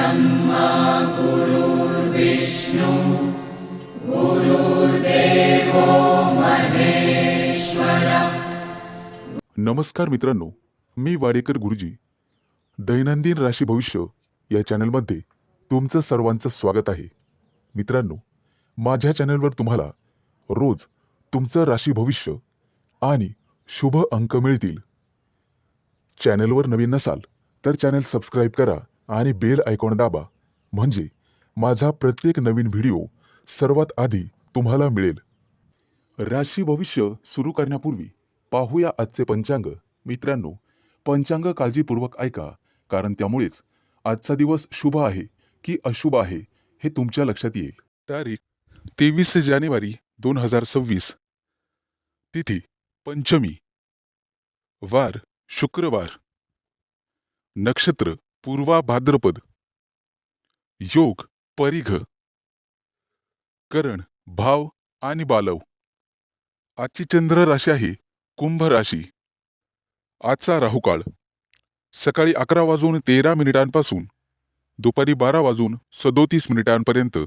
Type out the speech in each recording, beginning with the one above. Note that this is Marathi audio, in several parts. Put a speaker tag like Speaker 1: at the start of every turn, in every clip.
Speaker 1: ब्रह्मा गुरुर्विष्णु गुरुर्देवो महेश्वरा।
Speaker 2: नमस्कार मित्रांनो, मी वाडेकर गुरुजी दैनंदिन राशी भविष्य या चॅनलमध्ये तुमचं सर्वांचं स्वागत आहे। मित्रांनो, माझ्या चॅनलवर तुम्हाला रोज तुमचं राशी भविष्य आणि शुभ अंक मिळतील। चॅनलवर नवीन नसाल तर चॅनल सबस्क्राईब करा आणि बेल आयकॉन दाबा, म्हणजे माझा प्रत्येक नवीन व्हिडिओ सर्वात आधी तुम्हाला मिळेल। राशी भविष्य सुरू करण्यापूर्वी पाहूया आजचे पंचांग। मित्रांनो, पंचांग काळजीपूर्वक ऐका, कारण त्यामुळेच आजचा दिवस शुभ आहे की अशुभ आहे हे तुमच्या लक्षात येईल। तारीख 23 जानेवारी 2026, तिथी पंचमी, वार शुक्रवार, नक्षत्र पूर्वा भाद्रपद, योग परिघ, करण भाव आणि बालव। आजची चंद्र राशी आहे कुंभ राशी। आजचा राहुकाळ सकाळी 11:13 दुपारी 12:37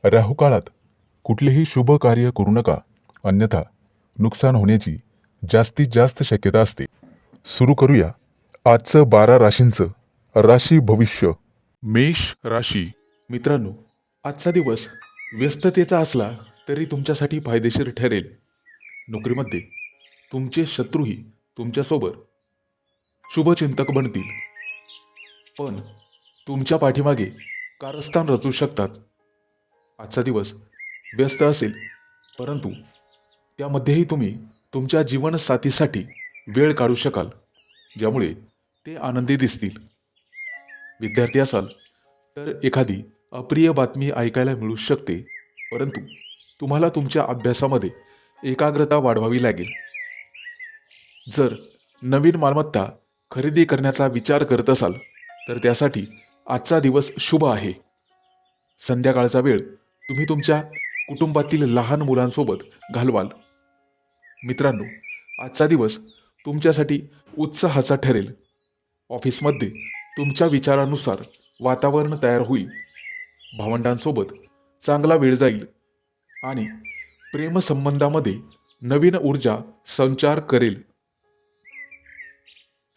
Speaker 2: राहुकाळात कुठलेही शुभ कार्य करू नका, अन्यथा नुकसान होण्याची जास्तीत जास्त शक्यता असते। सुरू करूया आजचं 12 राशींचं राशी भविष्य। मेष राशी। मित्रांनो, आजचा दिवस व्यस्ततेचा असला तरी तुमच्यासाठी फायदेशीर ठरेल। नोकरीमध्ये तुमचे शत्रूही तुमच्यासोबत शुभचिंतक बनतील, पण तुमच्या पाठीमागे कारस्थान रचू शकतात। आजचा दिवस व्यस्त असेल, परंतु त्यामध्येही तुम्ही तुमच्या जीवनसाथीसाठी वेळ काढू शकाल, ज्यामुळे ते आनंदी दिसतील। विद्यार्थी असाल तर एखादी अप्रिय बातमी ऐकायला मिळू शकते, परंतु तुम्हाला तुमच्या अभ्यासामध्ये एकाग्रता वाढवावी लागेल। जर नवीन मालमत्ता खरेदी करण्याचा विचार करत असाल तर त्यासाठी आजचा दिवस शुभ आहे। संध्याकाळचा वेळ तुम्ही तुमच्या कुटुंबातील लहान मुलांसोबत घालवाल। मित्रांनो, आजचा दिवस तुमच्यासाठी उत्साहाचा ठरेल। ऑफिसमध्ये तुमच्या विचारानुसार वातावरण तयार होईल। भावंडांसोबत चांगला वेळ जाईल आणि प्रेमसंबंधामध्ये नवीन ऊर्जा संचार करेल।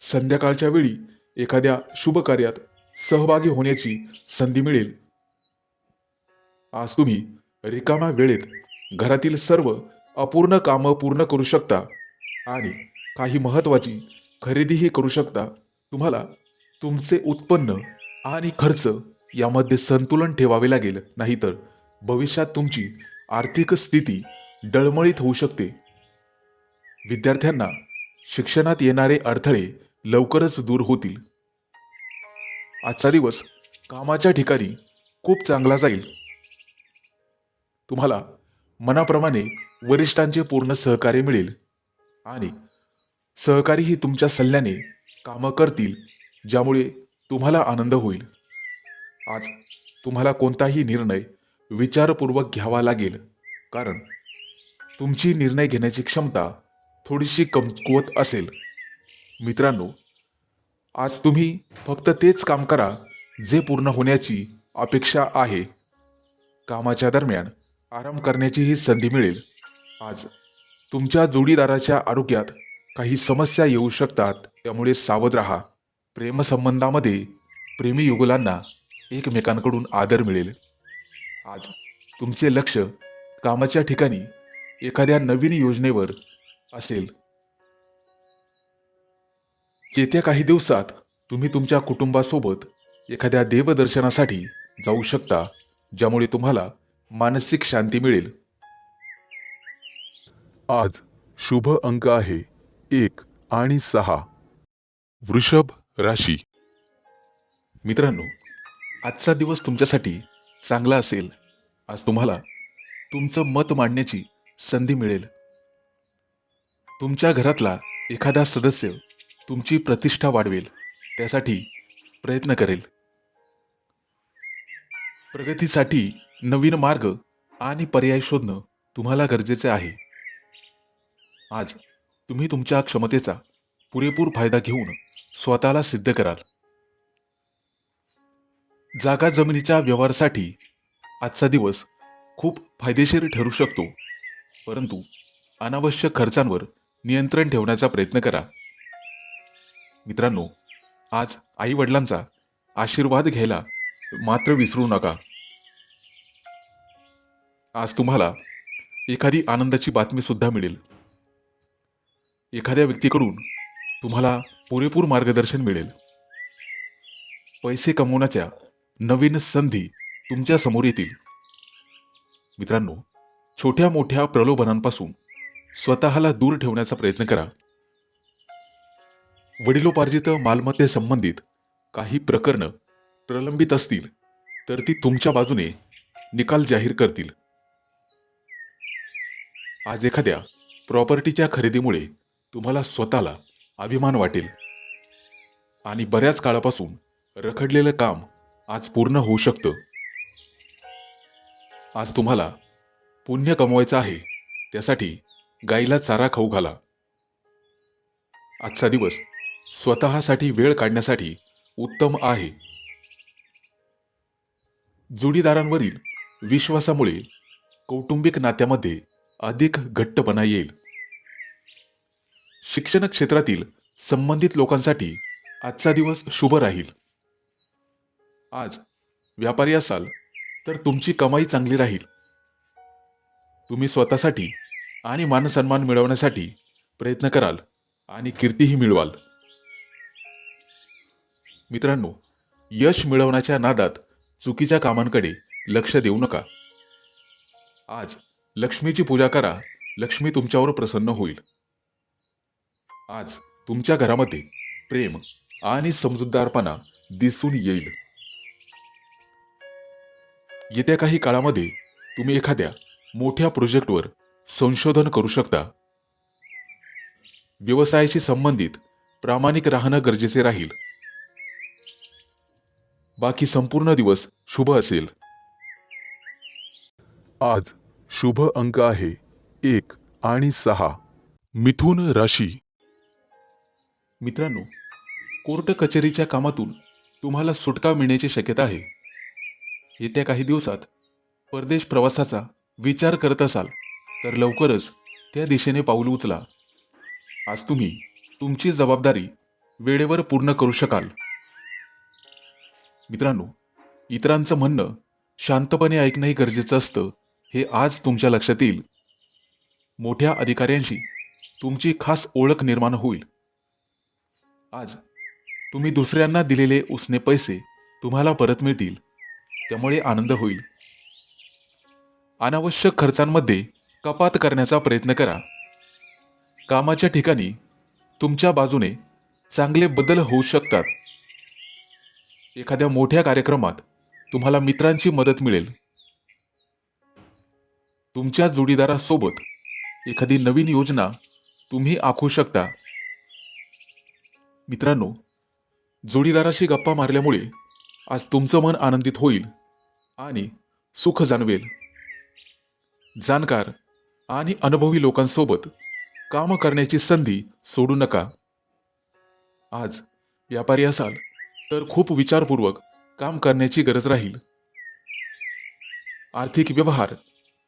Speaker 2: संध्याकाळच्या वेळी एखाद्या शुभ कार्यात सहभागी होण्याची संधी मिळेल। आज तुम्ही रिकाम्या वेळेत घरातील सर्व अपूर्ण कामं पूर्ण करू शकता आणि काही महत्त्वाची खरेदीही करू शकता। तुम्हाला तुमचे उत्पन्न आणि खर्च यामध्ये संतुलन ठेवावे लागेल, नाहीतर भविष्यात तुमची आर्थिक स्थिती डळमळीत होऊ शकते। विद्यार्थ्यांना शिक्षणात येणारे अडथळे लवकरच दूर होतील। आजचा दिवस कामाच्या ठिकाणी खूप चांगला जाईल। तुम्हाला मनाप्रमाणे वरिष्ठांचे पूर्ण सहकार्य मिळेल आणि सहकारीही तुमच्या सल्ल्याने कामं करतील, ज्यामुळे तुम्हाला आनंद होईल। आज तुम्हाला कोणताही निर्णय विचारपूर्वक घ्यावा लागेल, कारण तुमची निर्णय घेण्याची क्षमता थोडीशी कमकुवत असेल। मित्रांनो, आज तुम्ही फक्त तेच काम करा जे पूर्ण होण्याची अपेक्षा आहे। कामाच्या दरम्यान आराम करण्याचीही संधी मिळेल। आज तुमच्या जोडीदाराच्या आरोग्यात काही समस्या येऊ शकतात, त्यामुळे सावध राहा। प्रेमसंबंधामध्ये प्रेमी युगुलांना एकमेकांकडून आदर मिळेल। आज तुमचे लक्ष कामाच्या ठिकाणी एखाद्या नवीन योजनेवर असेल। येत्या काही दिवसात तुम्ही तुमच्या कुटुंबासोबत एखाद्या देवदर्शनासाठी जाऊ शकता, ज्यामुळे तुम्हाला मानसिक शांती मिळेल। आज शुभ अंक आहे 1 आणि 6। वृषभ राशी। मित्रांनो, आजचा दिवस तुमच्यासाठी चांगला असेल। आज तुम्हाला तुमचं मत मांडण्याची संधी मिळेल। तुमच्या घरातला एखादा सदस्य तुमची प्रतिष्ठा वाढवेल, त्यासाठी प्रयत्न करेल। प्रगतीसाठी नवीन मार्ग आणि पर्याय शोधणं तुम्हाला गरजेचे आहे। आज तुम्ही तुमच्या क्षमतेचा पुरेपूर फायदा घेऊन स्वतःला सिद्ध कराल। जागा जमिनीच्या व्यवहारासाठी आजचा दिवस खूप फायदेशीर ठरू शकतो, परंतु अनावश्यक खर्चांवर नियंत्रण ठेवण्याचा प्रयत्न करा. मित्रांनो, आज आई वडिलांचा आशीर्वाद घ्यायला मात्र विसरू नका. आज तुम्हाला एखादी आनंदाची बातमी सुद्धा मिळेल. एखाद्या व्यक्तीकडून तुम्हाला पुरेपूर मार्गदर्शन मिळेल. पैसे कमवण्याच्या नवीन संधी तुमच्या समोर येतील. मित्रांनो, छोट्या मोठ्या प्रलोभनांपासून स्वतःला दूर ठेवण्याचा प्रयत्न करा. वडिलोपार्जित मालमत्तेसंबंधित काही प्रकरणं प्रलंबित असतील तर ती तुमच्या बाजूने निकाल जाहीर करतील. आज एखाद्या प्रॉपर्टीच्या खरेदीमुळे तुम्हाला स्वतःला अभिमान वाटेल आणि बऱ्याच काळापासून रखडलेलं काम आज पूर्ण होऊ शकतं. आज तुम्हाला पुण्य कमवायचं आहे, त्यासाठी गाईला चारा खाऊ घाला. आजचा दिवस स्वतःसाठी वेळ काढण्यासाठी उत्तम आहे. जोडीदारांवरील विश्वासामुळे कौटुंबिक नात्यामध्ये अधिक घट्टपणा येईल. शिक्षण क्षेत्रातील संबंधित लोकांसाठी आजचा दिवस शुभ राहील. आज व्यापारी असाल तर तुमची कमाई चांगली राहील. तुम्ही स्वतःसाठी आणि मानसन्मान मिळवण्यासाठी प्रयत्न कराल आणि कीर्तीही मिळवाल. मित्रांनो, यश मिळवण्याच्या नादात चुकीच्या कामांकडे लक्ष देऊ नका. आज लक्ष्मीची पूजा करा, लक्ष्मी तुमच्यावर प्रसन्न होईल. आज तुमच्या घरामध्ये प्रेम आणि समजूतदारपणा दिसून येईल. येत्या काही काळामध्ये तुम्ही एखाद्या मोठ्या प्रोजेक्टवर संशोधन करू शकता. व्यवसायाशी संबंधित प्रामाणिक राहणं गरजेचे राहील. बाकी संपूर्ण दिवस शुभ असेल. आज शुभ अंक आहे 1 आणि 6. मिथुन राशी. मित्रांनो, कोर्ट कचेरीच्या कामातून तुम्हाला सुटका मिळण्याची शक्यता आहे. येत्या काही दिवसात परदेश प्रवासाचा विचार करत असाल तर लवकरच त्या दिशेने पाऊल उचला. आज तुम्ही तुमची जबाबदारी वेळेवर पूर्ण करू शकाल. मित्रांनो, इतरांचं म्हणणं शांतपणे ऐकणंही गरजेचं असतं, हे आज तुमच्या लक्षात येईल. मोठ्या अधिकाऱ्यांशी तुमची खास ओळख निर्माण होईल. आज तुम्ही दुसऱ्यांना दिलेले उसने पैसे तुम्हाला परत मिळतील, त्यामुळे आनंद होईल. अनावश्यक खर्चांमध्ये कपात करण्याचा प्रयत्न करा. कामाच्या ठिकाणी तुमच्या बाजूने चांगले बदल होऊ शकतात. एखाद्या मोठ्या कार्यक्रमात तुम्हाला मित्रांची मदत मिळेल. तुमच्या जोडीदारासोबत एखादी नवीन योजना तुम्ही आखू शकता. मित्रांनो, जोडीदाराशी गप्पा मारल्यामुळे आज तुमचं मन आनंदित होईल आणि सुख जाणवेल. जाणकार आणि अनुभवी लोकांसोबत काम करण्याची संधी सोडू नका. आज व्यापारी असाल तर खूप विचारपूर्वक काम करण्याची गरज राहील. आर्थिक व्यवहार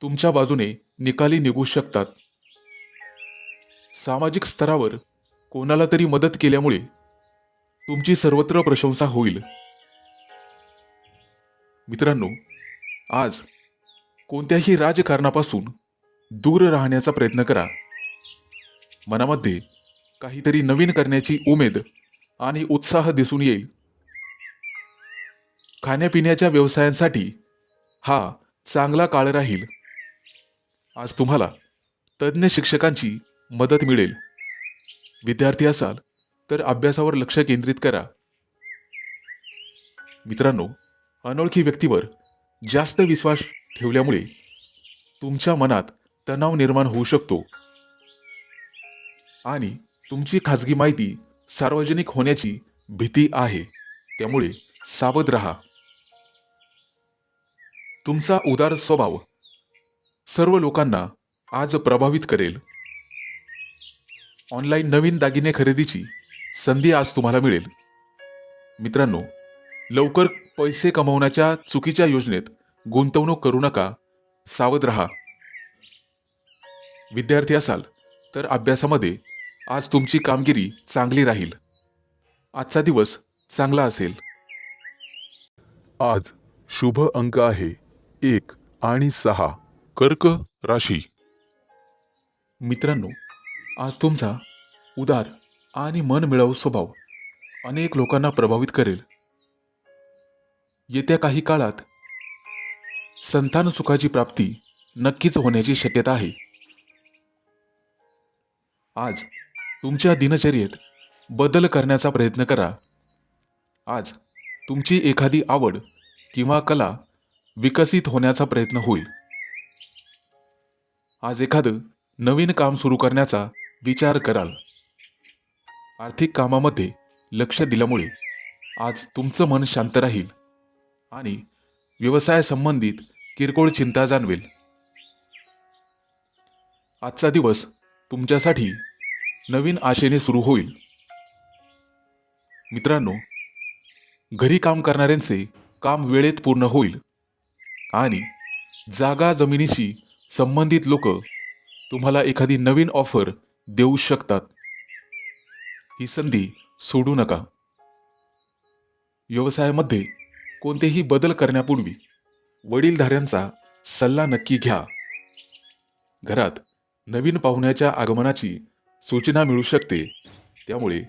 Speaker 2: तुमच्या बाजूने निकाली निघू शकतात. सामाजिक स्तरावर कोणाला तरी मदत केल्यामुळे तुमची सर्वत्र प्रशंसा होईल. मित्रांनो, आज कोणत्याही राजकारणापासून दूर राहण्याचा प्रयत्न करा. मनामध्ये काहीतरी नवीन करण्याची उमेद आणि उत्साह दिसून येईल. खाण्यापिण्याच्या व्यवसायांसाठी हा चांगला काळ राहील. आज तुम्हाला तज्ज्ञ शिक्षकांची मदत मिळेल. विद्यार्थी असाल तर अभ्यासावर लक्ष केंद्रित करा. मित्रांनो, अनोळखी व्यक्तीवर जास्त विश्वास ठेवल्यामुळे तुमच्या मनात तणाव निर्माण होऊ शकतो आणि तुमची खाजगी माहिती सार्वजनिक होण्याची भीती आहे, त्यामुळे सावध राहा. तुमचा उदार स्वभाव सर्व लोकांना आज प्रभावित करेल. ऑनलाईन नवीन दागिने खरेदीची संधी आज तुम्हाला मिळेल. मित्रांनो, लवकर पैसे कमवण्याच्या चुकीच्या योजनेत गुंतवणूक करू नका. सावध रहा. विद्यार्थी असाल तर अभ्यासामध्ये आज तुमची कामगिरी चांगली राहील. आजचा दिवस चांगला असेल. आज शुभ अंक आहे 1 आणि 6. कर्क राशी. मित्रांनो, आज तुमचा उदार आणि मनमिळावू स्वभाव अनेक लोकांना प्रभावित करेल. येत्या काही काळात संतान सुखाची प्राप्ती नक्कीच होण्याची शक्यता आहे. आज तुमच्या दिनचर्येत बदल करण्याचा प्रयत्न करा. आज तुमची एखादी आवड किंवा कला विकसित होण्याचा प्रयत्न होईल. आज एखादं नवीन काम सुरू करण्याचा विचार कराल. आर्थिक कामामध्ये लक्ष दिल्यामुळे आज तुमचं मन शांत राहील आणि व्यवसाय संबंधित किरकोळ चिंता जाणवेल. आजचा दिवस तुमच्यासाठी नवीन आशेने सुरू होईल. मित्रांनो, घरी काम करणाऱ्यांचे काम वेळेत पूर्ण होईल आणि जागा जमिनीशी संबंधित लोक तुम्हाला एखादी नवीन ऑफर देऊ शकतात. ही संधी सोडू नका. व्यवसायामध्ये कोणतेही बदल करण्यापूर्वी वडीलधाऱ्यांचा सल्ला नक्की घ्या. घरात नवीन पाहुण्याच्या आगमनाची सूचना मिळू शकते, त्यामुळे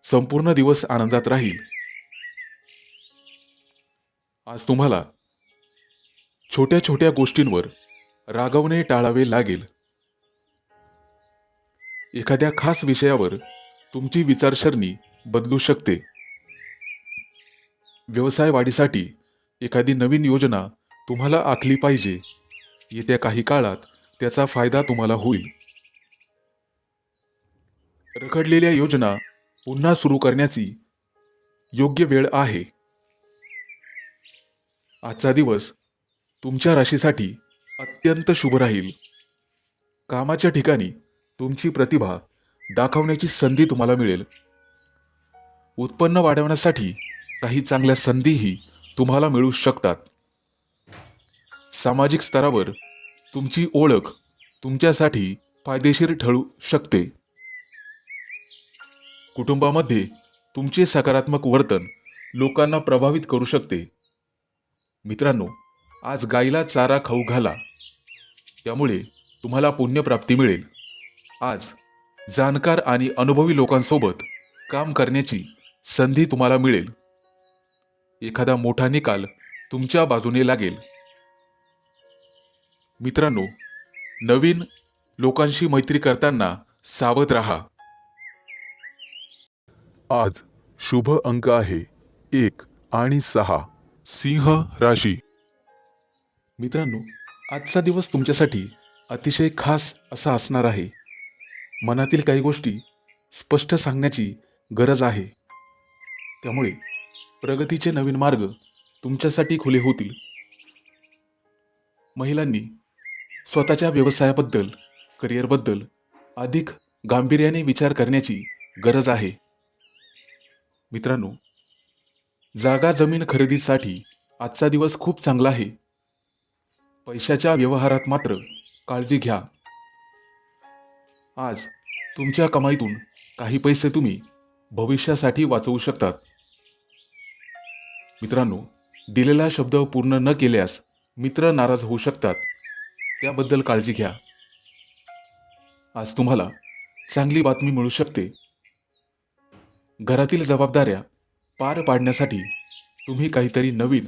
Speaker 2: संपूर्ण दिवस आनंदात राहील. आज तुम्हाला छोट्या छोट्या गोष्टींवर रागवणे टाळावे लागेल. एखाद्या खास विषयावर तुमची विचारसरणी बदलू शकते. व्यवसाय वाढीसाठी एखादी नवीन योजना तुम्हाला आखली पाहिजे. येत्या काही काळात त्याचा फायदा तुम्हाला होईल. रखडलेल्या योजना पुन्हा सुरू करण्याची योग्य वेळ आहे. आजचा दिवस तुमच्या राशीसाठी अत्यंत शुभ राहील. कामाच्या ठिकाणी तुमची प्रतिभा दाखवण्याची संधी तुम्हाला मिळेल. उत्पन्न वाढवण्यासाठी काही चांगल्या संधीही तुम्हाला मिळू शकतात. सामाजिक स्तरावर तुमची ओळख तुमच्यासाठी फायदेशीर ठरू शकते. कुटुंबामध्ये तुमचे सकारात्मक वर्तन लोकांना प्रभावित करू शकते. मित्रांनो, आज गाईला चारा खाऊ घाला, त्यामुळे तुम्हाला पुण्यप्राप्ती मिळेल. आज जाणकार आणि अनुभवी लोकांसोबत काम करण्याची संधी तुम्हाला मिळेल. एखादा मोठा निकाल तुमच्या बाजूने लागेल. मित्रांनो, नवीन लोकांशी मैत्री करताना सावध राहा. आज शुभ अंक आहे 1 आणि 6. सिंह राशी. मित्रांनो, आजचा दिवस तुमच्यासाठी अतिशय खास असा असणार आहे. मनातील काही गोष्टी स्पष्ट सांगण्याची गरज आहे, त्यामुळे प्रगतीचे नवीन मार्ग तुमच्यासाठी खुले होतील. महिलांनी स्वतःच्या व्यवसायाबद्दल, करिअरबद्दल अधिक गांभीर्याने विचार करण्याची गरज आहे. मित्रांनो, जागा जमीन खरेदीसाठी आजचा दिवस खूप चांगला आहे. पैशाच्या व्यवहारात मात्र काळजी घ्या. आज तुमच्या कमाईतून काही पैसे तुम्ही भविष्यासाठी वाचवू शकतात. मित्रांनो, दिलेला शब्द पूर्ण न केल्यास मित्र नाराज होऊ शकतात, त्याबद्दल काळजी घ्या. आज तुम्हाला चांगली बातमी मिळू शकते. घरातील जबाबदाऱ्या पार पाडण्यासाठी तुम्ही काहीतरी नवीन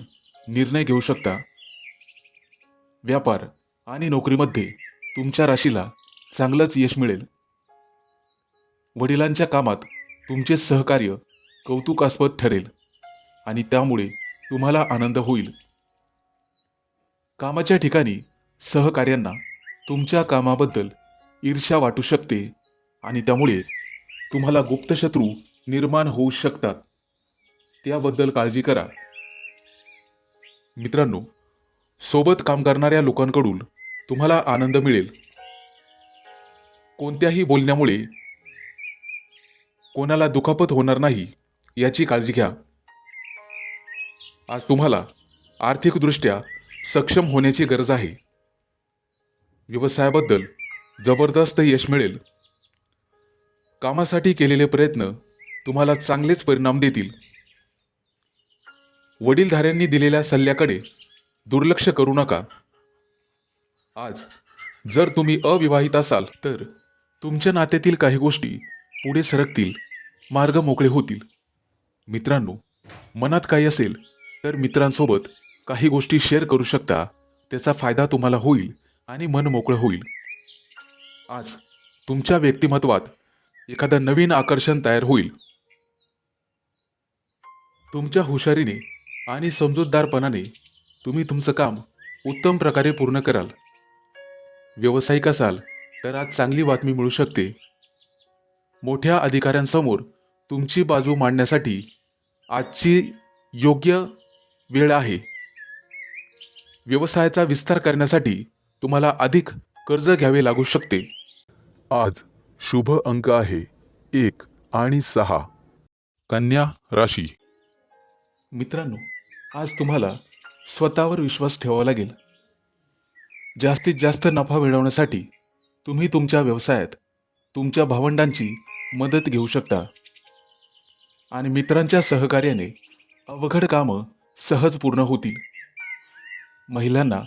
Speaker 2: निर्णय घेऊ शकता. व्यापार आणि नोकरीमध्ये तुमच्या राशीला चांगलंच यश मिळेल. वडिलांच्या कामात तुमचे सहकार्य कौतुकास्पद ठरेल आणि त्यामुळे तुम्हाला आनंद होईल. कामाच्या ठिकाणी सहकार्यांना तुमच्या कामाबद्दल ईर्ष्या वाटू शकते आणि त्यामुळे तुम्हाला गुप्त शत्रू निर्माण होऊ शकतात, त्याबद्दल काळजी करा. मित्रांनो, सोबत काम करणाऱ्या लोकांकडून तुम्हाला आनंद मिळेल. कोणत्याही बोलण्यामुळे कोणाला दुखापत होणार नाही याची काळजी घ्या. आज तुम्हाला आर्थिकदृष्ट्या सक्षम होण्याची गरज आहे. व्यवसायाबद्दल जबरदस्त यश मिळेल. कामासाठी केलेले प्रयत्न तुम्हाला चांगलेच परिणाम देतील. वडीलधाऱ्यांनी दिलेल्या सल्ल्याकडे दुर्लक्ष करू नका. आज जर तुम्ही अविवाहित असाल तर तुमच्या नात्यातील काही गोष्टी पुढे सरकतील, मार्ग मोकळे होतील. मित्रांनो, मनात काही असेल तर मित्रांसोबत काही गोष्टी शेअर करू शकता. त्याचा फायदा तुम्हाला होईल आणि मन मोकळं होईल. आज तुमच्या व्यक्तिमत्वात एखादं नवीन आकर्षण तयार होईल. तुमच्या हुशारीने आणि समजूतदारपणाने तुम्ही तुमचं काम उत्तम प्रकारे पूर्ण कराल. व्यावसायिक असाल तर आज चांगली बातमी मिळू शकते. मोठ्या अधिकाऱ्यांसमोर तुमची बाजू मांडण्यासाठी आजची योग्य वेळ आहे. व्यवसायाचा विस्तार करण्यासाठी तुम्हाला अधिक कर्ज घ्यावे लागू शकते. आज शुभ अंक आहे 1 आणि 6. कन्या राशी. मित्रांनो, आज तुम्हाला स्वतःवर विश्वास ठेवावा लागेल. जास्तीत जास्त नफा मिळवण्यासाठी तुम्ही तुमच्या व्यवसायात तुमच्या भावंडांची मदत घेऊ शकता आणि मित्रांच्या सहकार्याने अवघड कामं सहज पूर्ण होतील. महिलांना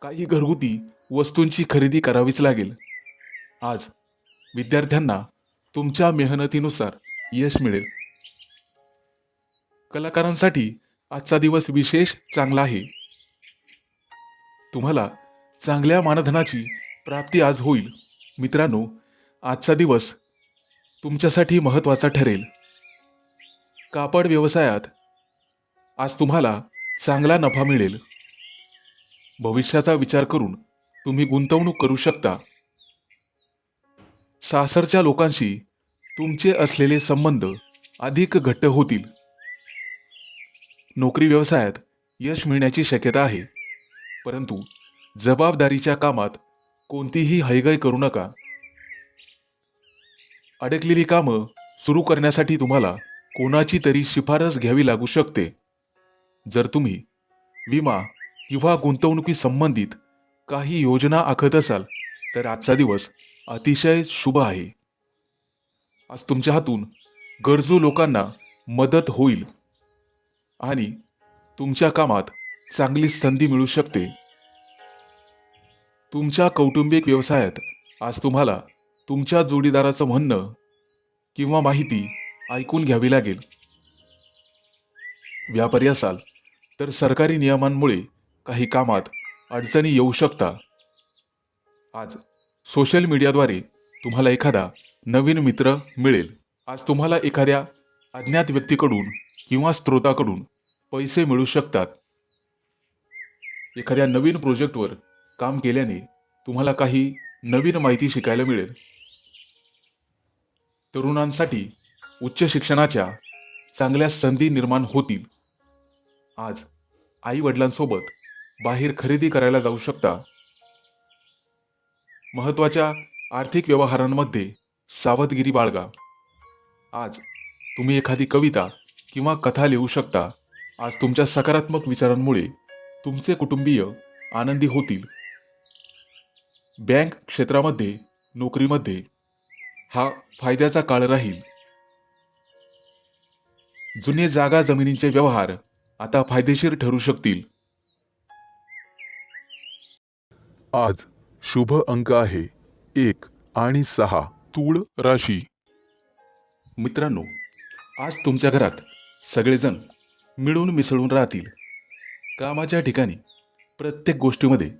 Speaker 2: काही घरगुती वस्तूंची खरेदी करावीच लागेल. आज विद्यार्थ्यांना तुमच्या मेहनतीनुसार यश मिळेल. कलाकारांसाठी आजचा दिवस विशेष चांगला आहे. तुम्हाला चांगल्या मानधनाची प्राप्ती आज होईल. मित्रांनो, आजचा दिवस तुमच्यासाठी महत्त्वाचा ठरेल. कापड व्यवसायात आज तुम्हाला चांगला नफा मिळेल. भविष्याचा विचार करून तुम्ही गुंतवणूक करू शकता. सासरच्या लोकांशी तुमचे असलेले संबंध अधिक घट्ट होतील. नोकरी व्यवसायात यश मिळण्याची शक्यता आहे, परंतु जबाबदारीच्या कामात कोणतीही हयगय करू नका. अडकलेली कामं सुरू करण्यासाठी तुम्हाला कोणाची तरी शिफारस घ्यावी लागू शकते. जर तुम्ही विमा किंवा गुंतवणुकी संबंधित काही योजना आखत असाल तर आजचा दिवस अतिशय शुभ आहे. आज तुमच्या हातून गरजू लोकांना मदत होईल आणि तुमच्या कामात चांगली संधी मिळू शकते. तुमच्या कौटुंबिक व्यवसायात आज तुम्हाला तुमच्या जोडीदाराचं म्हणणं किंवा माहिती ऐकून घ्यावी लागेल. व्यापारी असाल तर सरकारी नियमांमुळे काही कामात अडचणी येऊ शकता. आज सोशल मीडियाद्वारे तुम्हाला एखादा नवीन मित्र मिळेल. आज तुम्हाला एखाद्या अज्ञात व्यक्तीकडून किंवा स्रोताकडून पैसे मिळू शकतात. एखाद्या नवीन प्रोजेक्टवर काम केल्याने तुम्हाला काही नवीन माहिती शिकायला मिळेल. तरुणांसाठी उच्च शिक्षणाच्या चांगल्या संधी निर्माण होतील. आज आई वडिलांसोबत बाहेर खरेदी करायला जाऊ शकता. महत्त्वाच्या आर्थिक व्यवहारांमध्ये सावधगिरी बाळगा. आज तुम्ही एखादी कविता किंवा कथा लिहू शकता. आज तुमच्या सकारात्मक विचारांमुळे तुमचे कुटुंबीय आनंदी होतील. बँक क्षेत्रामध्ये, नोकरीमध्ये हा फायद्याचा काळ राहील. जुने जागा जमिनींचे व्यवहार आता फायदेशीर ठरू शकतील. आज शुभ अंक आहे 1 आणि 6. तूळ राशी. मित्रांनो, आज तुमच्या घरात सगळेजण मिळून मिसळून राहतील. कामाच्या ठिकाणी प्रत्येक गोष्टीमध्ये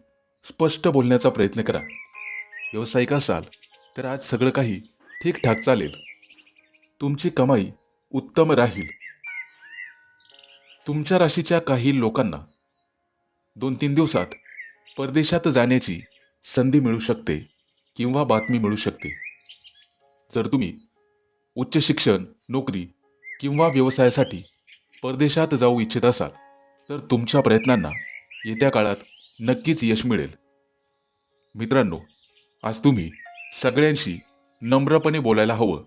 Speaker 2: स्पष्ट बोलण्याचा प्रयत्न करा. व्यावसायिक असाल तर आज सगळं काही ठीकठाक चालेल. तुमची कमाई उत्तम राहील. तुमच्या राशीच्या काही लोकांना 2-3 दिवसात परदेशात जाण्याची संधी मिळू शकते किंवा बातमी मिळू शकते. जर तुम्ही उच्च शिक्षण, नोकरी किंवा व्यवसायासाठी परदेशात जाऊ इच्छित असाल तर तुमच्या प्रयत्नांना येत्या काळात नक्कीच यश मिळेल. मित्रांनो, आज तुम्ही सगळ्यांशी नम्रपणे बोलायला हवं.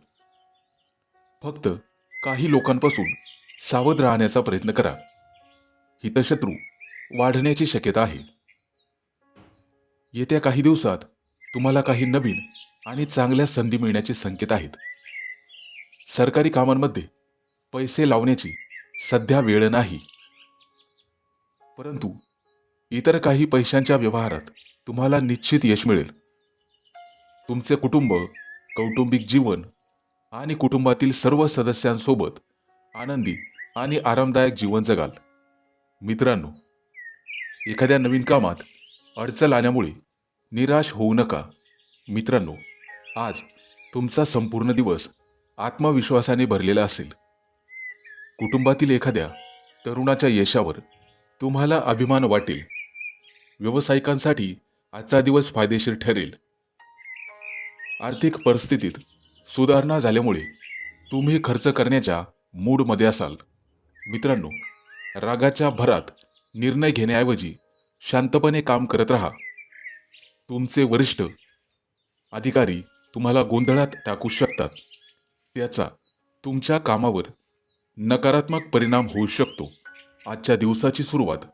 Speaker 2: फक्त काही लोकांपासून सावध राहण्याचा प्रयत्न करा. हितशत्रू वाढण्याची शक्यता आहे. येत्या काही दिवसात तुम्हाला काही नवीन आणि चांगल्या संधी मिळण्याचे संकेत आहेत. सरकारी कामांमध्ये पैसे लावण्याची सध्या वेळ नाही, परंतु इतर काही पैशांच्या व्यवहारात तुम्हाला निश्चित यश मिळेल. तुमचे कुटुंब, कौटुंबिक जीवन आणि कुटुंबातील सर्व सदस्यांसोबत आनंदी आणि आरामदायक जीवन जगाल. मित्रांनो, एखाद्या नवीन कामात अडचण आल्यामुळे निराश होऊ नका. मित्रांनो, आज तुमचा संपूर्ण दिवस आत्मविश्वासाने भरलेला असेल. कुटुंबातील एखाद्या तरुणाच्या यशावर तुम्हाला अभिमान वाटेल. व्यावसायिकांसाठी आजचा दिवस फायदेशीर ठरेल. आर्थिक परिस्थितीत सुधारणा झाल्यामुळे तुम्ही खर्च करण्याच्या मूडमध्ये असाल. मित्रांनो, रागाच्या भरात निर्णय घेण्याऐवजी शांतपणे काम करत राहा. तुमचे वरिष्ठ अधिकारी तुम्हाला गोंधळात टाकू शकतात. त्याचा तुमच्या कामावर नकारात्मक परिणाम होऊ शकतो. आजच्या दिवसाची सुरुवात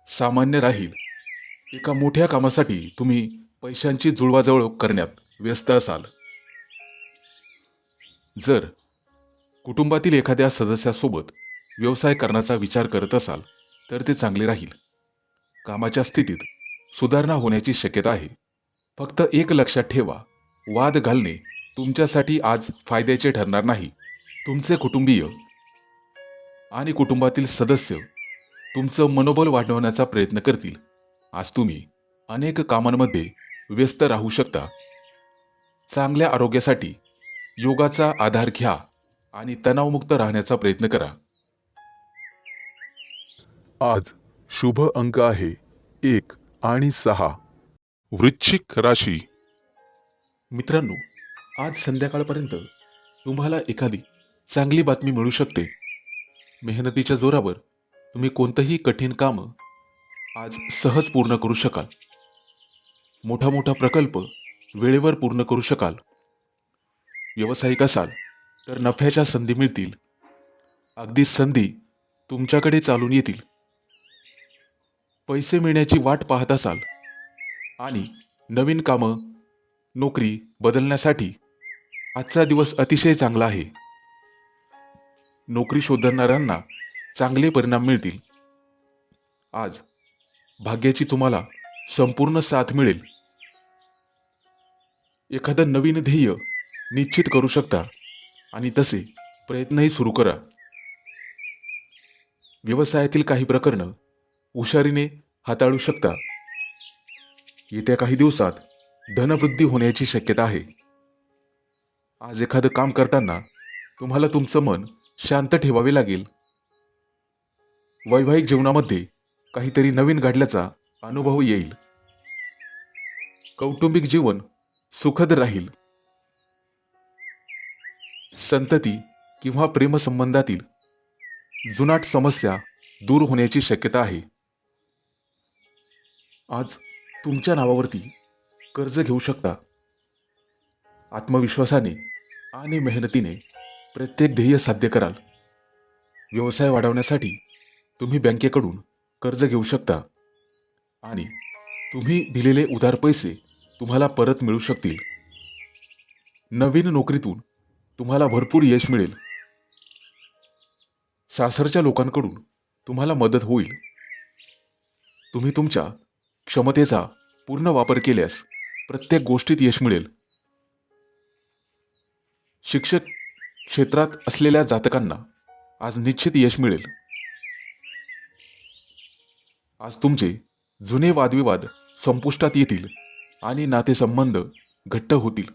Speaker 2: सामान्य राहील. एका मोठ्या कामासाठी तुम्ही पैशांची जुळवाजुळव करण्यात व्यस्त असाल. जर कुटुंबातील एखाद्या सदस्यासोबत व्यवसाय करण्याचा विचार करत असाल तर ते चांगले राहील. कामाच्या स्थितीत सुधारणा होण्याची शक्यता आहे. फक्त एक लक्षात ठेवा, वाद घालणे तुमच्यासाठी आज फायद्याचे ठरणार नाही. तुमचे कुटुंबीय आणि कुटुंबातील सदस्य तुमचं मनोबल वाढवण्याचा प्रयत्न करतील. आज तुम्ही अनेक कामांमध्ये व्यस्त राहू शकता. चांगल्या आरोग्यासाठी योगाचा आधार घ्या आणि तणावमुक्त राहण्याचा प्रयत्न करा. आज शुभ अंक आहे 1 आणि 6. वृश्चिक राशी. मित्रांनो, आज संध्याकाळपर्यंत तुम्हाला एखादी चांगली बातमी मिळू शकते. मेहनतीच्या जोरावर तुम्ही कोणतंही कठीण काम आज सहज पूर्ण करू शकाल. मोठा मोठा प्रकल्प वेळेवर पूर्ण करू शकाल. व्यावसायिक असाल तर नफ्याच्या संधी मिळतील. अगदी संधी तुमच्याकडे चालून येतील. पैसे मिळण्याची वाट पाहत असाल आणि नवीन कामं, नोकरी बदलण्यासाठी आजचा दिवस अतिशय चांगला आहे. नोकरी शोधणाऱ्यांना चांगले परिणाम मिळतील. आज भाग्याची तुम्हाला संपूर्ण साथ मिळेल. एखादं नवीन ध्येय निश्चित करू शकता आणि तसे प्रयत्नही सुरू करा. व्यवसायातील काही प्रकरणं हुशारीने हाताळू शकता. येत्या काही दिवसात धनवृद्धी होण्याची शक्यता आहे. आज एखादं काम करताना तुम्हाला तुमचं मन शांत ठेवावे लागेल. वैवाहिक जीवनामध्ये काहीतरी नवीन घडल्याचा अनुभव येईल. कौटुंबिक जीवन सुखद राहील. संतती किंवा प्रेमसंबंधातील जुनाट समस्या दूर होण्याची शक्यता आहे. आज तुमच्या नावावरती कर्ज घेऊ शकता. आत्मविश्वासाने आणि मेहनतीने प्रत्येक ध्येय साध्य कराल. व्यवसाय वाढवण्यासाठी तुम्ही बँकेकडून कर्ज घेऊ शकता आणि तुम्ही दिलेले उधार पैसे तुम्हाला परत मिळू शकतील. नवीन नोकरीतून तुम्हाला भरपूर यश मिळेल. सासरच्या लोकांकडून तुम्हाला मदत होईल. तुम्ही तुमच्या क्षमतेचा पूर्ण वापर केल्यास प्रत्येक गोष्टीत यश मिळेल. शिक्षक क्षेत्रात असलेल्या जातकांना आज निश्चित यश मिळेल. आज तुमचे जुने वादविवाद संपुष्टात येतील आणि नातेसंबंध घट्ट होतील.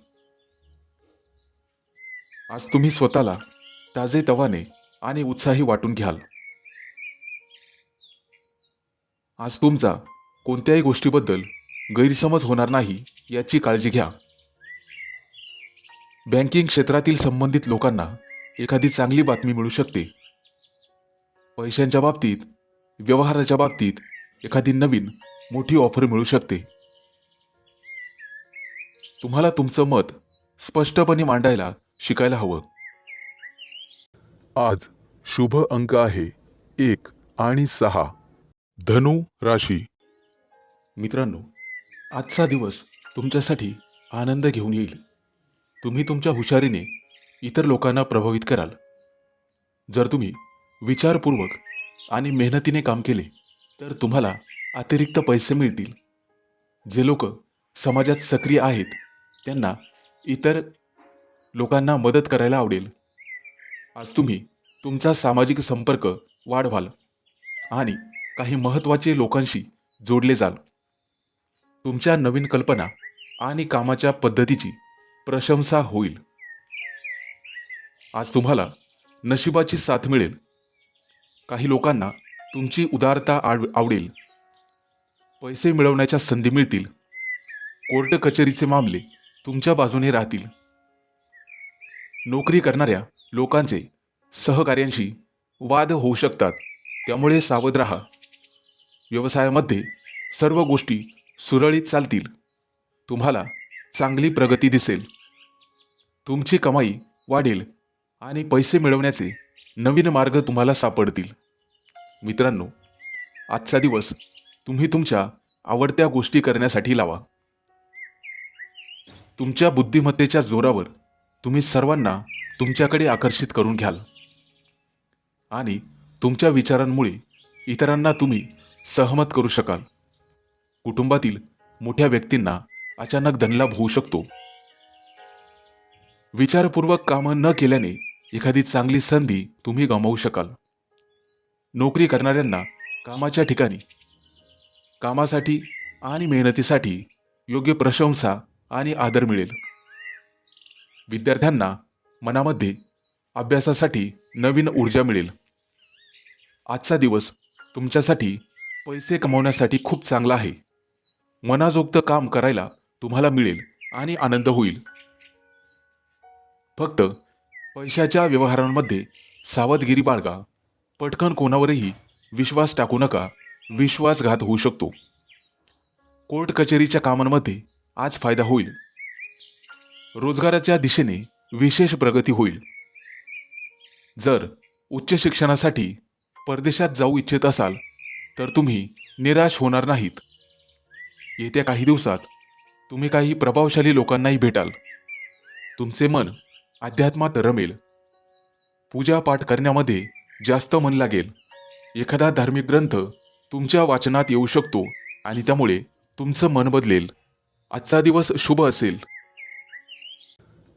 Speaker 2: आज तुम्ही स्वतःला ताजेतवाने आणि उत्साही वाटून घ्याल. आज तुमचा कोणत्याही गोष्टीबद्दल गैरसमज होणार नाही याची काळजी घ्या. बँकिंग क्षेत्रातील संबंधित लोकांना एखादी चांगली बातमी मिळू शकते. पैशांच्या बाबतीत, व्यवहाराच्या बाबतीत एखादी नवीन मोठी ऑफर मिळू शकते. तुम्हाला तुमचं मत स्पष्टपणे मांडायला शिकायला हवं. आज शुभ अंक आहे 1 आणि 6. धनु राशी.
Speaker 1: मित्रांनो, आजचा दिवस तुमच्यासाठी आनंद घेऊन येईल. तुम्ही तुमच्या हुशारीने इतर लोकांना प्रभावित कराल. जर तुम्ही विचारपूर्वक आणि मेहनतीने काम केले तर तुम्हाला अतिरिक्त पैसे मिळतील. जे लोक समाजात सक्रिय आहेत त्यांना इतर लोकांना मदत करायला आवडेल. आज तुम्ही तुमचा सामाजिक संपर्क वाढवाल आणि काही महत्त्वाचे लोकांशी जोडले जाल. तुमच्या नवीन कल्पना आणि कामाच्या पद्धतीची प्रशंसा होईल. आज तुम्हाला नशिबाची साथ मिळेल. काही लोकांना तुमची उदारता आवडेल. पैसे मिळवण्याच्या संधी मिळतील. कोर्ट कचेरीचे मामले तुमच्या बाजूने राहतील. नोकरी करणाऱ्या लोकांचे सहकार्यांशी वाद होऊ शकतात, त्यामुळे सावध राहा. व्यवसायामध्ये सर्व गोष्टी सुरळीत चालतील. तुम्हाला चांगली प्रगती दिसेल. तुमची कमाई वाढेल आणि पैसे मिळवण्याचे नवीन मार्ग तुम्हाला सापडतील. मित्रांनो, आजचा दिवस तुम्ही तुमच्या आवडत्या गोष्टी करण्यासाठी लावा. तुमच्या बुद्धिमत्तेच्या जोरावर तुम्ही सर्वांना तुमच्याकडे आकर्षित करून घ्याल आणि तुमच्या विचारांमुळे इतरांना तुम्ही सहमत करू शकाल. कुटुंबातील मोठ्या व्यक्तींना अचानक धनलाभ होऊ शकतो. विचारपूर्वक कामं न केल्याने एखादी चांगली संधी तुम्ही गमावू शकाल. नोकरी करणाऱ्यांना कामाच्या ठिकाणी कामासाठी आणि मेहनतीसाठी योग्य प्रशंसा आणि आदर मिळेल. विद्यार्थ्यांना मनामध्ये अभ्यासासाठी नवीन ऊर्जा मिळेल. आजचा दिवस तुमच्यासाठी पैसे कमवण्यासाठी खूप चांगला आहे. मनाजोगतं काम करायला तुम्हाला मिळेल आणि आनंद होईल. फक्त पैशाच्या व्यवहारांमध्ये सावधगिरी बाळगा. पटकन कोणावरही विश्वास टाकू नका. विश्वासघात होऊ शकतो. कोर्ट कचेरीच्या कामांमध्ये आज फायदा होईल. रोजगाराच्या दिशेने विशेष प्रगती होईल. जर उच्च शिक्षणासाठी परदेशात जाऊ इच्छित असाल तर तुम्ही निराश होणार नाहीत. येत्या काही दिवसात तुम्ही काही प्रभावशाली लोकांनाही भेटाल. तुमचे मन अध्यात्मात रमेल. पूजापाठ करण्यामध्ये जास्त मन लागेल. एखादा धार्मिक ग्रंथ तुमच्या वाचनात येऊ शकतो आणि त्यामुळे तुमचं मन बदलेल. आजचा दिवस शुभ असेल.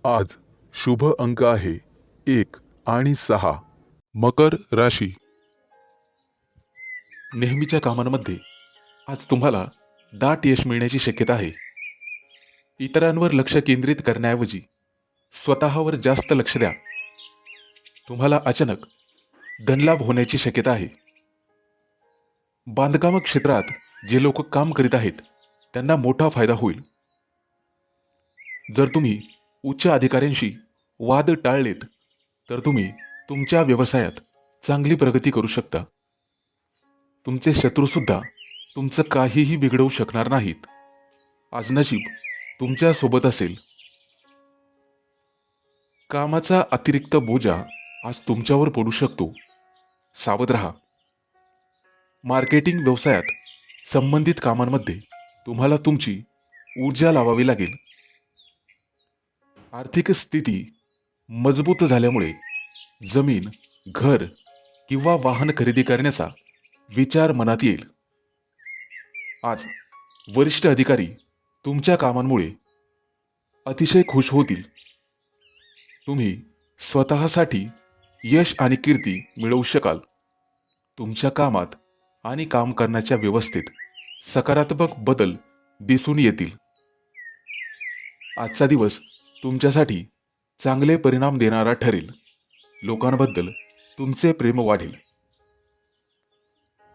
Speaker 2: आज शुभ अंक आहे 1 आणि 6. मकर राशी.
Speaker 1: नेहमीच्या कामांमध्ये आज तुम्हाला दाट यश मिळण्याची शक्यता आहे. इतरांवर लक्ष केंद्रित करण्याऐवजी स्वतःवर जास्त लक्ष द्या. तुम्हाला अचानक धनलाभ होण्याची शक्यता आहे. बांधकाम क्षेत्रात जे लोक काम करीत आहेत त्यांना मोठा फायदा होईल. जर तुम्ही उच्च अधिकाऱ्यांशी वाद टाळलेत तर तुम्ही तुमच्या व्यवसायात चांगली प्रगती करू शकता. तुमचे शत्रूसुद्धा तुमचं काहीही बिघडवू शकणार नाहीत. आज नशीब तुमच्या सोबत असेल. कामाचा अतिरिक्त बोजा आज तुमच्यावर पडू शकतो. सावध राहा. मार्केटिंग व्यवसायात संबंधित कामांमध्ये तुम्हाला तुमची ऊर्जा लावावी लागेल. आर्थिक स्थिती मजबूत झाल्यामुळे जमीन, घर किंवा वाहन खरेदी करण्याचा विचार मनात येईल. आज वरिष्ठ अधिकारी तुमच्या कामांमुळे अतिशय खुश होतील. तुम्ही स्वतःसाठी यश आणि कीर्ती मिळवू शकाल. तुमच्या कामात आणि काम करण्याच्या व्यवस्थेत सकारात्मक बदल दिसून येतील. आजचा दिवस तुमच्यासाठी चांगले परिणाम देणारा ठरेल. लोकांबद्दल तुमचे प्रेम वाढेल.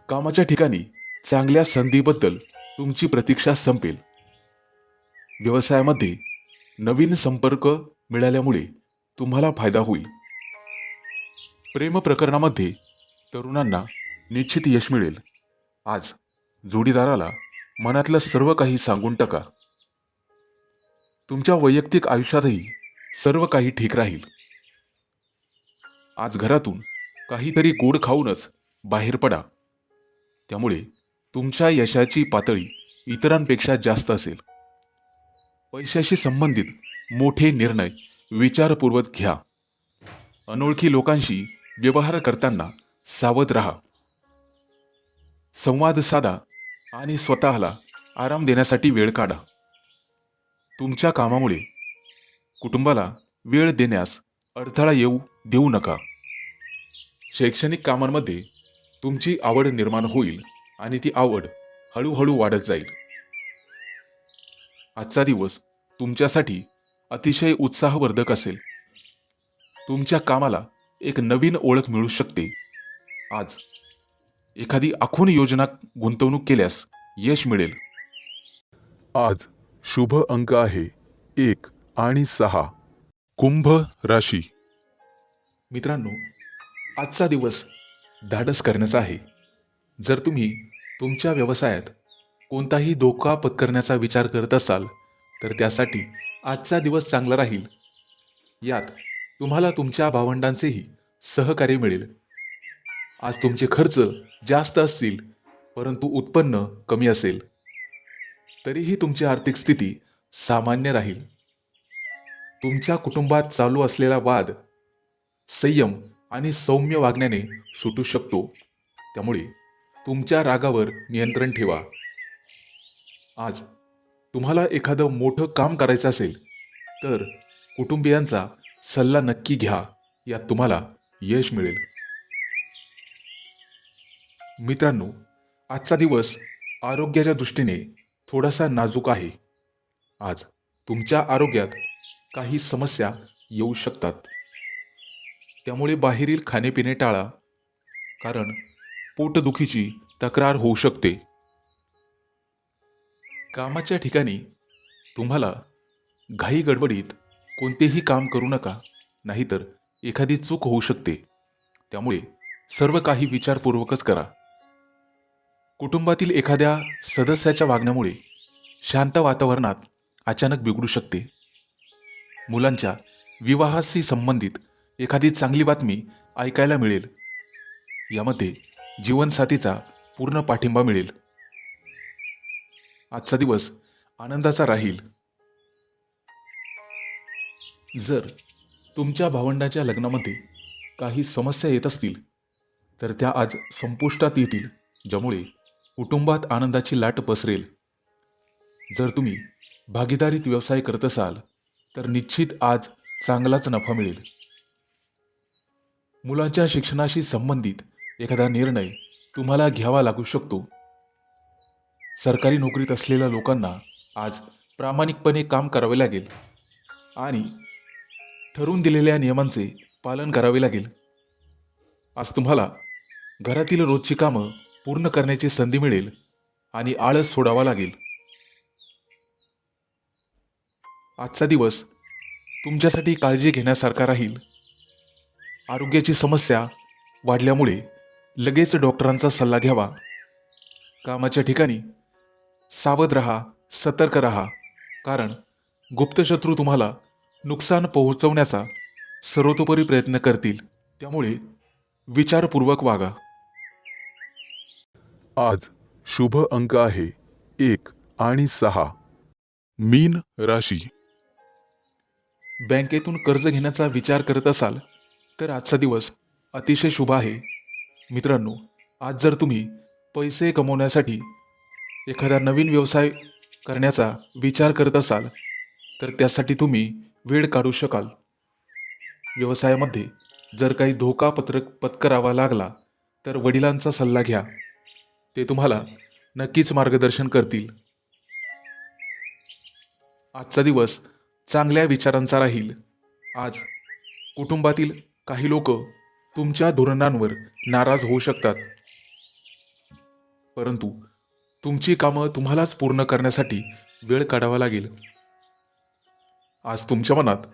Speaker 1: कामाच्या ठिकाणी चांगल्या संधीबद्दल तुमची प्रतीक्षा संपेल. व्यवसायामध्ये नवीन संपर्क मिळाल्यामुळे तुम्हाला फायदा होईल. प्रेम प्रकरणामध्ये तरुणांना निश्चित यश मिळेल. आज जोडीदाराला मनातलं सर्व काही सांगून टाका. तुमच्या वैयक्तिक आयुष्यातही सर्व काही ठीक राहील. आज घरातून काहीतरी गोड खाऊनच बाहेर पडा. त्यामुळे तुमच्या यशाची पातळी इतरांपेक्षा जास्त असेल. पैशाशी संबंधित मोठे निर्णय विचारपूर्वक घ्या. अनोळखी लोकांशी व्यवहार करताना सावध राहा. संवाद साधा आणि स्वतःला आराम देण्यासाठी वेळ काढा. तुमच्या कामामुळे कुटुंबाला वेळ देण्यास अडथळा येऊ देऊ नका. शैक्षणिक कामांमध्ये तुमची आवड निर्माण होईल आणि ती आवड हळूहळू वाढत जाईल. आजचा दिवस तुमच्यासाठी अतिशय उत्साहवर्धक असेल. तुमच्या कामाला एक नवीन ओळख मिळू शकते. आज एखादी आखून योजना गुंतवणूक केल्यास यश मिळेल.
Speaker 2: आज शुभ अंक आहे 1 आणि 6. कुंभ राशी.
Speaker 1: मित्रांनो, आजचा दिवस धाडस करण्याचा आहे. जर तुम्ही तुमच्या व्यवसायात कोणताही धोका पत्करण्याचा विचार करत असाल तर त्यासाठी आजचा दिवस चांगला राहील. यात तुम्हाला तुमच्या भावंडांचेही सहकार्य मिळेल. आज तुमचे खर्च जास्त असतील परंतु उत्पन्न कमी असेल. तरीही तुमची आर्थिक स्थिती सामान्य राहील. तुमच्या कुटुंबात चालू असलेला वाद संयम आणि सौम्य वागण्याने सुटू शकतो. त्यामुळे तुमच्या रागावर नियंत्रण ठेवा. आज तुम्हाला एखादं मोठं काम करायचं असेल तर कुटुंबियांचा सल्ला नक्की घ्या. यात तुम्हाला यश मिळेल. मित्रांनो, आजचा दिवस आरोग्याच्या दृष्टीने थोडासा नाजूक आहे. आज तुमच्या आरोग्यात काही समस्या येऊ शकतात. त्यामुळे बाहेरील खाणेपिणे टाळा, कारण पोटदुखीची तक्रार होऊ शकते. कामाच्या ठिकाणी तुम्हाला घाई गडबडीत कोणतेही काम करू नका, नाहीतर एखादी चूक होऊ शकते. त्यामुळे सर्व काही विचारपूर्वकच करा. कुटुंबातील एखाद्या सदस्याच्या वागण्यामुळे शांत वातावरणात अचानक बिघडू शकते. मुलांच्या विवाहाशी संबंधित एखादी चांगली बातमी ऐकायला मिळेल. यामध्ये जीवनसाथीचा पूर्ण पाठिंबा मिळेल. आजचा दिवस आनंदाचा राहील. जर तुमच्या भावंडाच्या लग्नामध्ये काही समस्या येत असतील तर त्या आज संपुष्टात येतील, ज्यामुळे कुटुंबात आनंदाची लाट पसरेल. जर तुम्ही भागीदारीत व्यवसाय करत असाल तर निश्चित आज चांगलाच नफा मिळेल. मुलांच्या शिक्षणाशी संबंधित एखादा निर्णय तुम्हाला घ्यावा लागू शकतो. सरकारी नोकरीत असलेल्या लोकांना आज प्रामाणिकपणे काम करावे लागेल आणि ठरवून दिलेल्या नियमांचे पालन करावे लागेल. आज तुम्हाला घरातील रोजची कामं पूर्ण करण्याची संधी मिळेल आणि आळस सोडावा लागेल. आजचा दिवस तुमच्यासाठी काळजी घेण्यासारखा राहील. आरोग्याची समस्या वाढल्यामुळे लगेच डॉक्टरांचा सल्ला घ्यावा. कामाच्या ठिकाणी सावध राहा, सतर्क राहा, कारण गुप्तशत्रू तुम्हाला नुकसान पोहोचवण्याचा सर्वतोपरी प्रयत्न करतील. त्यामुळे विचारपूर्वक वागा.
Speaker 2: आज शुभ अंक आहे 1 आणि 6. मीन राशी.
Speaker 1: बँकेतून कर्ज घेण्याचा विचार करत असाल तर आजचा दिवस अतिशय शुभ आहे. मित्रांनो, आज जर तुम्ही पैसे कमवण्यासाठी एखादा नवीन व्यवसाय करण्याचा विचार करत असाल तर त्यासाठी तुम्ही वेळ काढू शकाल. व्यवसायामध्ये जर काही धोका पत्करावा लागला तर वडिलांचा सल्ला घ्या. ते तुम्हाला नक्कीच मार्गदर्शन करतील. आजचा दिवस चांगल्या विचारांचा राहील. आज कुटुंबातील काही लोक तुमच्या धोरणांवर नाराज होऊ शकतात, परंतु तुमची कामं तुम्हालाच पूर्ण करण्यासाठी वेळ काढावा लागेल. आज तुमच्या मनात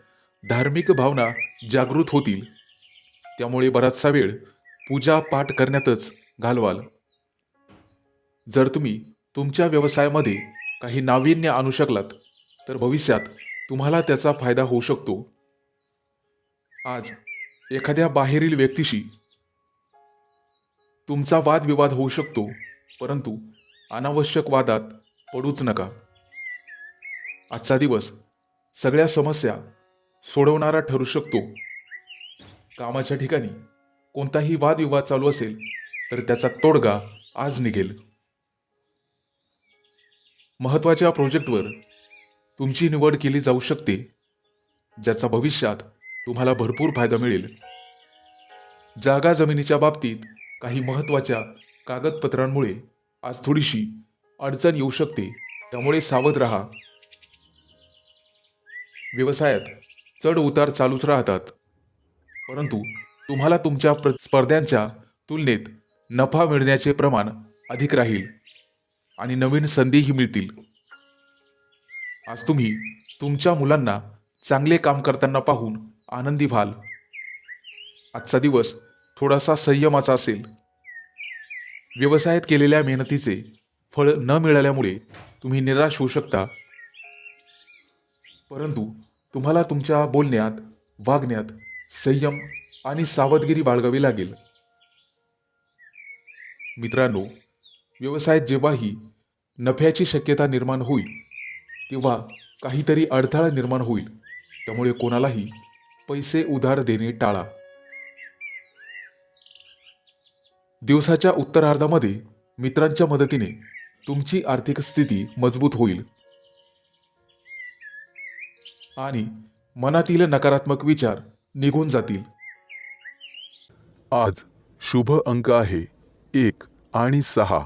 Speaker 1: धार्मिक भावना जागृत होतील, त्यामुळे बराचसा वेळ पूजा पाठ करण्यातच घालवाल. जर तुम्ही तुमच्या व्यवसायामध्ये काही नाविन्य आणू शकलात तर भविष्यात तुम्हाला त्याचा फायदा होऊ शकतो. आज एखाद्या बाहेरील व्यक्तीशी तुमचा वादविवाद होऊ शकतो, परंतु अनावश्यक वादात पडूच नका. आजचा दिवस सगळ्या समस्या सोडवणारा ठरू शकतो. कामाच्या ठिकाणी कोणताही वादविवाद चालू असेल तर त्याचा तोडगा आज निघेल. महत्त्वाच्या प्रोजेक्टवर तुमची निवड केली जाऊ शकते, ज्याचा भविष्यात तुम्हाला भरपूर फायदा मिळेल. जागा जमिनीच्या बाबतीत काही महत्त्वाच्या कागदपत्रांमुळे आज थोडीशी अडचण येऊ शकते, त्यामुळे सावध राहा. व्यवसायात चढ उतार चालूच राहतात, परंतु तुम्हाला तुमच्या स्पर्ध्यांच्या तुलनेत नफा मिळण्याचे प्रमाण अधिक राहील आणि नवीन संधीही मिळतील. आज तुम्ही तुमच्या मुलांना चांगले काम करताना पाहून आनंदी व्हाल. आजचा दिवस थोडासा संयमाचा असेल. व्यवसायात केलेल्या मेहनतीचे फळ न मिळाल्यामुळे तुम्ही निराश होऊ शकता, परंतु तुम्हाला तुमच्या बोलण्यात, वागण्यात संयम आणि सावधगिरी बाळगावी लागेल. मित्रांनो, व्यवसायात जेव्हाही नफ्याची शक्यता निर्माण होईल तेव्हा काहीतरी अडथळा निर्माण होईल, त्यामुळे कोणालाही पैसे उधार देणे टाळा. दिवसाच्या उत्तरार्धामध्ये मित्रांच्या मदतीने तुमची आर्थिक स्थिती मजबूत होईल आणि मनातील नकारात्मक विचार निघून जातील.
Speaker 2: आज शुभ अंक आहे 1 आणि 6.